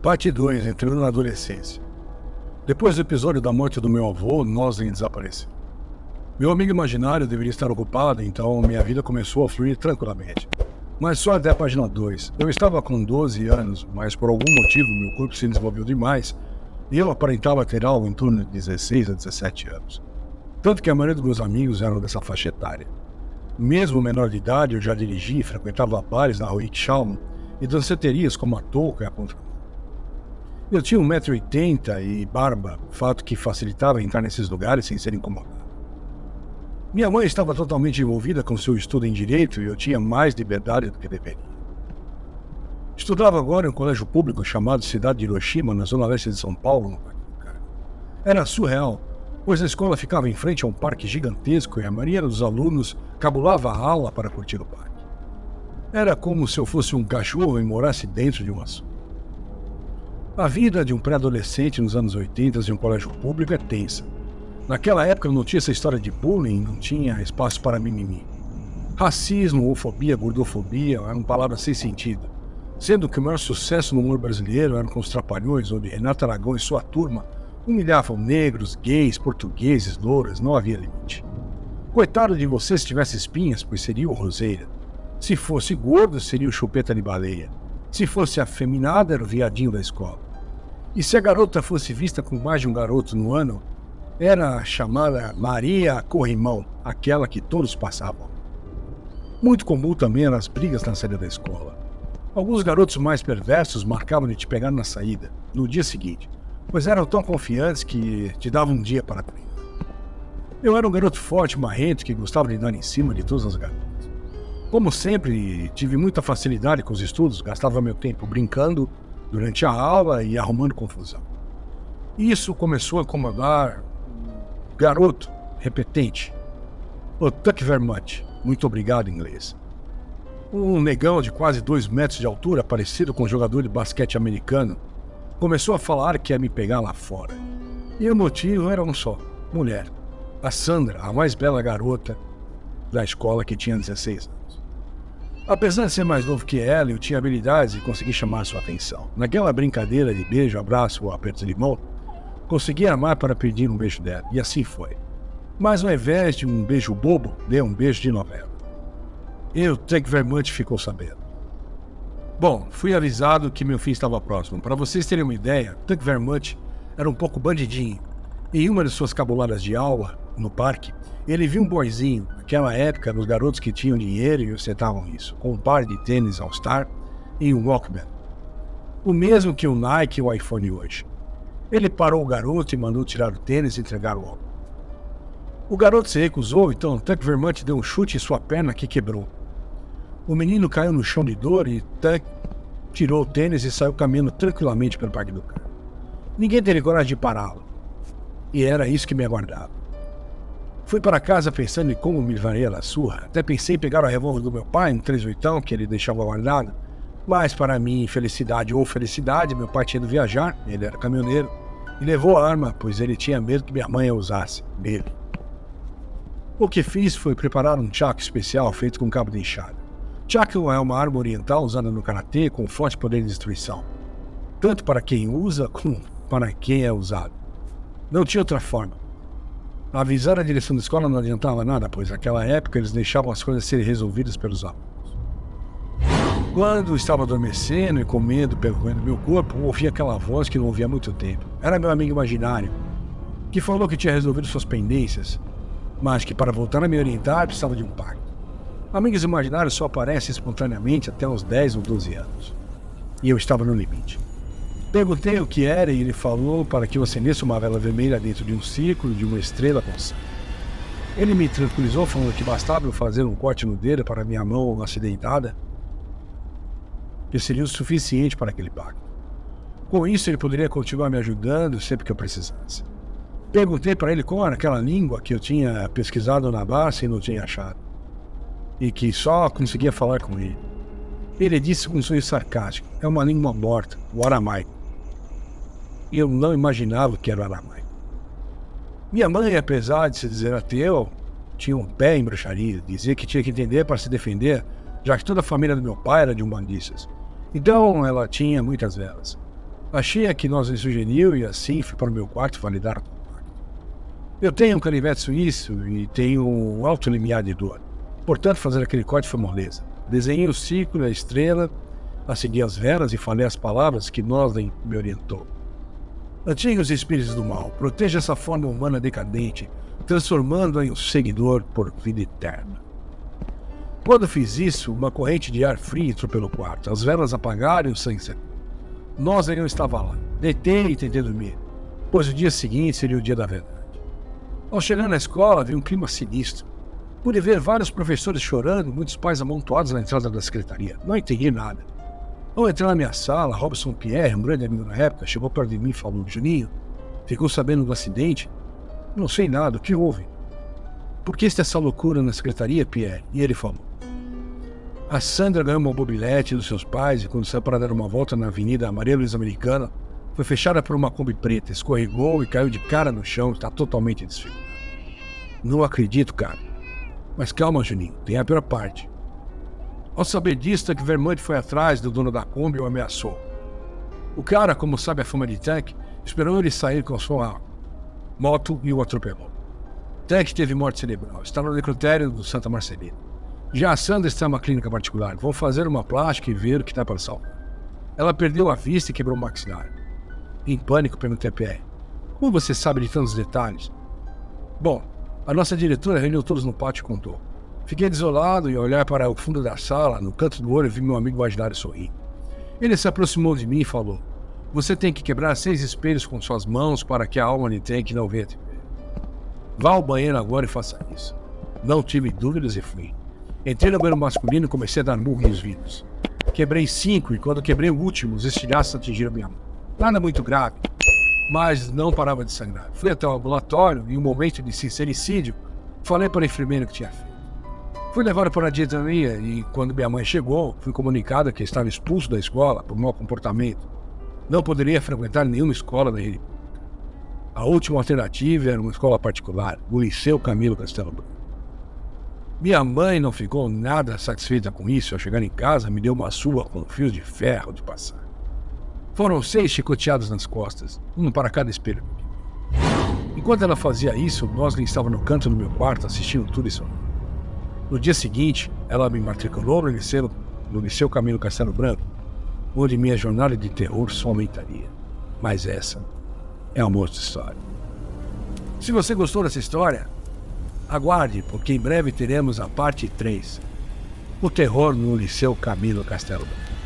Parte 2. Entrando na adolescência. Depois do episódio da morte do meu avô, Noslin desapareceu. Meu amigo imaginário deveria estar ocupado, então minha vida começou a fluir tranquilamente. Mas só até a página 2. Eu estava com 12 anos, mas por algum motivo meu corpo se desenvolveu demais e eu aparentava ter algo em torno de 16 a 17 anos. Tanto que a maioria dos meus amigos eram dessa faixa etária. Mesmo menor de idade, eu já dirigi e frequentava bares na rua Ixchalman e danceterias como a Touca e a Contramão. Eu tinha 1,80 m e barba, fato que facilitava entrar nesses lugares sem ser incomodado. Minha mãe estava totalmente envolvida com seu estudo em Direito e eu tinha mais liberdade do que deveria. Estudava agora em um colégio público chamado Cidade de Hiroshima, na zona leste de São Paulo, no Parque do Carmo. Era surreal, pois a escola ficava em frente a um parque gigantesco e a maioria dos alunos cabulava a aula para curtir o parque. Era como se eu fosse um cachorro e morasse dentro de um açougue. A vida de um pré-adolescente nos anos 80 em um colégio público é tensa. Naquela época não tinha essa história de bullying, não tinha espaço para mimimi. Racismo, homofobia, gordofobia eram palavras sem sentido, sendo que o maior sucesso no humor brasileiro era com os Trapalhões, onde Renato Aragão e sua turma humilhavam negros, gays, portugueses, louras, não havia limite. Coitado de você se tivesse espinhas, pois seria o roseira. Se fosse gordo, seria o chupeta de baleia. Se fosse afeminada, era o viadinho da escola. E se a garota fosse vista com mais de um garoto no ano, era a chamada Maria Corrimão, aquela que todos passavam. Muito comum também eram as brigas na saída da escola. Alguns garotos mais perversos marcavam de te pegar na saída, no dia seguinte, pois eram tão confiantes que te davam um dia para treinar. Eu era um garoto forte, marrento, que gostava de dar em cima de todas as garotas. Como sempre, tive muita facilidade com os estudos, gastava meu tempo brincando durante a aula e arrumando confusão. Isso começou a incomodar um garoto repetente. Oh, thank you very much. Muito obrigado em inglês. Um negão de quase 2 metros de altura, parecido com um jogador de basquete americano, começou a falar que ia me pegar lá fora. E o motivo era um só: mulher. A Sandra, a mais bela garota da escola, que tinha 16 anos. Apesar de ser mais novo que ela, eu tinha habilidades e consegui chamar sua atenção. Naquela brincadeira de beijo, abraço ou aperto de mão, consegui armar para pedir um beijo dela, e assim foi. Mas ao invés de um beijo bobo, dei um beijo de novela. Eu, thank you very much, ficou sabendo. Bom, fui avisado que meu fim estava próximo. Para vocês terem uma ideia, thank you very much era um pouco bandidinho. Em uma de suas cabuladas de aula, no parque, ele viu um boyzinho, naquela época, dos garotos que tinham dinheiro e ostentavam isso, com um par de tênis All-Star e um Walkman. O mesmo que o Nike e o iPhone hoje. Ele parou o garoto e mandou tirar o tênis e entregar o Walkman. O garoto se recusou, então thank you very much deu um chute em sua perna que quebrou. O menino caiu no chão de dor e tirou o tênis e saiu caminhando tranquilamente pelo Parque do Carmo. Ninguém teve coragem de pará-lo. E era isso que me aguardava. Fui para casa pensando em como me livraria da surra. Até pensei em pegar o revólver do meu pai, um 38, que ele deixava guardado. Mas para minha infelicidade ou felicidade, meu pai tinha ido viajar, ele era caminhoneiro, e levou a arma, pois ele tinha medo que minha mãe a usasse nele. O que fiz foi preparar um chaco especial feito com cabo de enxada. Chaco é uma arma oriental usada no karatê com forte poder de destruição, tanto para quem usa como para quem é usado. Não tinha outra forma. Avisar a direção da escola não adiantava nada, pois naquela época eles deixavam as coisas serem resolvidas pelos alunos. Quando estava adormecendo e com medo percorrendo meu corpo, ouvi aquela voz que não ouvia há muito tempo. Era meu amigo imaginário, que falou que tinha resolvido suas pendências, mas que para voltar a me orientar precisava de um pacto. Amigos imaginários só aparecem espontaneamente até uns 10 ou 12 anos. E eu estava no limite. Perguntei o que era e ele falou para que eu acendesse uma vela vermelha dentro de um círculo de uma estrela com sangue. Ele me tranquilizou falando que bastava eu fazer um corte no dedo para minha mão acidentada, que seria o suficiente para aquele pacto. Com isso ele poderia continuar me ajudando sempre que eu precisasse. Perguntei para ele qual era aquela língua que eu tinha pesquisado na Barça e não tinha achado, e que só conseguia falar com ele. Ele disse com um sorriso sarcástico: é uma língua morta, o aramaico. E eu não imaginava que era o aramaico. Minha mãe, apesar de se dizer ateu, tinha um pé em bruxaria, dizia que tinha que entender para se defender, já que toda a família do meu pai era de umbandistas. Então ela tinha muitas velas. Achei a quinose juvenil e assim fui para o meu quarto validar. Eu tenho um canivete suíço e tenho um alto limiar de dor. Portanto, fazer aquele corte foi moleza. Desenhei o círculo, a estrela, acegi as velas e falei as palavras que Nosley me orientou. Antigos espíritos do mal, proteja essa forma humana decadente, transformando-a em um seguidor por vida eterna. Quando fiz isso, uma corrente de ar frio entrou pelo quarto. As velas apagaram e o sangue secou. Nosley não estava lá. Deitei e tentei dormir, pois o dia seguinte seria o dia da verdade. Ao chegar na escola, vi um clima sinistro. Pude ver vários professores chorando, muitos pais amontoados na entrada da secretaria. Não entendi nada. Ao entrar na minha sala, Robson Pierre, um grande amigo na época, chegou perto de mim e falou: Juninho, ficou sabendo do acidente? Não sei nada, o que houve? Por que está essa loucura na secretaria, Pierre? E ele falou: a Sandra ganhou uma mobilete dos seus pais e quando saiu para dar uma volta na Avenida Maria Luísa Americana, foi fechada por uma Kombi preta, escorregou e caiu de cara no chão, está totalmente desfigurada. Não acredito, cara. Mas calma, Juninho, tem a pior parte. Ao saber disso, que Vermont foi atrás do dono da Kombi e o ameaçou. O cara, como sabe a fama de Tank, esperou ele sair com sua moto e o atropelou. Tank teve morte cerebral, está no necrotério do Santa Marcelina. Já a Sandra está em uma clínica particular. Vão fazer uma plástica e ver o que está para salvar. Ela perdeu a vista e quebrou o maxilar. Em pânico, perguntei a PR: como você sabe de tantos detalhes? Bom, a nossa diretora reuniu todos no pátio e contou. Fiquei desolado e ao olhar para o fundo da sala, no canto do olho, vi meu amigo imaginário sorrir. Ele se aproximou de mim e falou: você tem que quebrar 6 espelhos com suas mãos para que a alma de Tank não venha te ver. Vá ao banheiro agora e faça isso. Não tive dúvidas e fui. Entrei no banheiro masculino e comecei a dar murro nos vidros. Quebrei 5 e quando quebrei o último, os estilhaços atingiram minha mão. Nada muito grave, mas não parava de sangrar. Fui até o ambulatório e, em um momento de sincericídio, falei para o enfermeiro que tinha feito. Fui levado para a diretoria e, quando minha mãe chegou, fui comunicado que estava expulso da escola por mau comportamento. Não poderia frequentar nenhuma escola da rede pública. A última alternativa era uma escola particular, o Liceu Camilo Castelo Branco. Minha mãe não ficou nada satisfeita com isso. Ao chegar em casa, me deu uma surra com fios de ferro de passar. Foram 6 chicoteadas nas costas, um para cada espelho. Enquanto ela fazia isso, Nosley estava no canto do meu quarto assistindo tudo isso. No dia seguinte, ela me matriculou no Liceu Camilo Castelo Branco, onde minha jornada de terror só aumentaria. Mas essa é uma outra história. Se você gostou dessa história, aguarde, porque em breve teremos a parte 3. O terror no Liceu Camilo Castelo Branco.